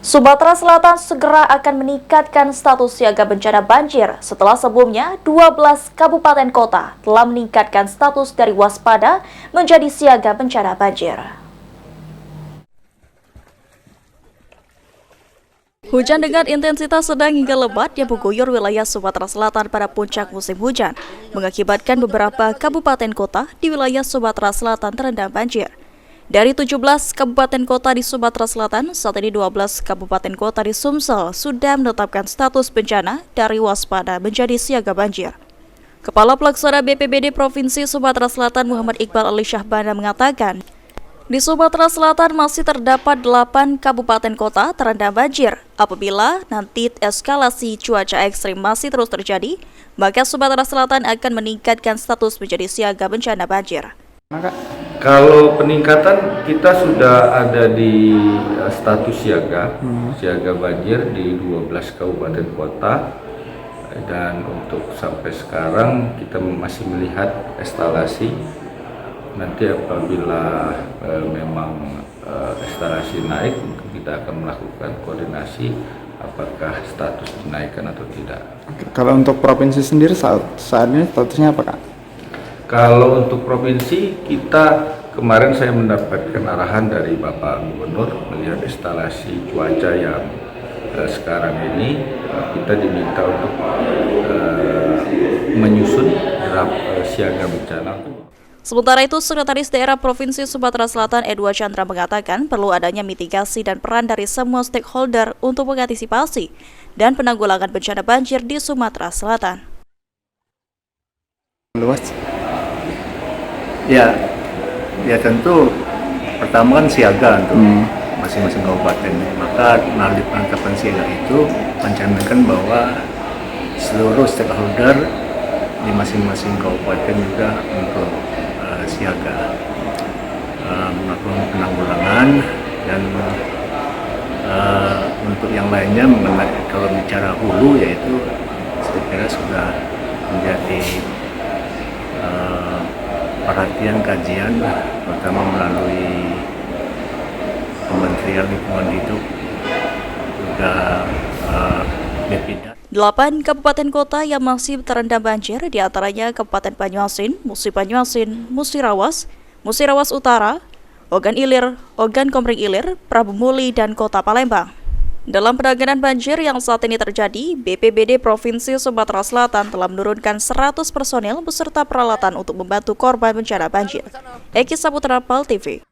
Sumatera Selatan segera akan meningkatkan status siaga bencana banjir setelah sebelumnya 12 kabupaten kota telah meningkatkan status dari waspada menjadi siaga bencana banjir. Hujan dengan intensitas sedang hingga lebat yang mengguyur wilayah Sumatera Selatan pada puncak musim hujan, mengakibatkan beberapa kabupaten kota di wilayah Sumatera Selatan terendam banjir. Dari 17 kabupaten kota di Sumatera Selatan, saat ini 12 kabupaten kota di Sumsel sudah menetapkan status bencana dari waspada menjadi siaga banjir. Kepala Pelaksana BPBD Provinsi Sumatera Selatan Muhammad Iqbal Ali Syahbana mengatakan, di Sumatera Selatan masih terdapat 8 kabupaten kota terendam banjir. Apabila nanti eskalasi cuaca ekstrim masih terus terjadi, maka Sumatera Selatan akan meningkatkan status menjadi siaga bencana banjir. Kalau peningkatan kita sudah ada di status siaga banjir di 12 kabupaten kota, dan untuk sampai sekarang kita masih melihat eskalasi. Nanti apabila memang eskalasi naik, kita akan melakukan koordinasi apakah status dinaikkan atau tidak. Kalau untuk provinsi sendiri saat ini statusnya apa, Kak? Kalau untuk provinsi, kita kemarin saya mendapatkan arahan dari Bapak Gubernur melihat eskalasi cuaca yang sekarang ini, kita diminta untuk menyusun draft siaga bencana. Sementara itu, Sekretaris Daerah Provinsi Sumatera Selatan Edward Chandra mengatakan perlu adanya mitigasi dan peran dari semua stakeholder untuk mengantisipasi dan penanggulangan bencana banjir di Sumatera Selatan. Luas. Ya tentu pertama kan siaga untuk masing-masing kabupaten. Maka melalui penetapan siaga itu mencanangkan bahwa seluruh stakeholder di masing-masing kabupaten juga untuk siaga, melakukan penanggulangan, dan untuk yang lainnya mengenai kalau bicara hulu, yaitu saya kira sudah menjadi perhatian kajian, terutama melalui Kementerian Lingkungan Hidup, juga BPIDA. 8 kabupaten kota yang masih terendam banjir diantaranya Kabupaten Banyuasin, Musi Banyuasin, Musirawas, Musirawas Utara, Ogan Ilir, Ogan Komering Ilir, Prabu Muli, dan Kota Palembang. Dalam penanganan banjir yang saat ini terjadi, BPBD Provinsi Sumatera Selatan telah menurunkan 100 personel beserta peralatan untuk membantu korban bencana banjir. Eki Saputra, PAL TV.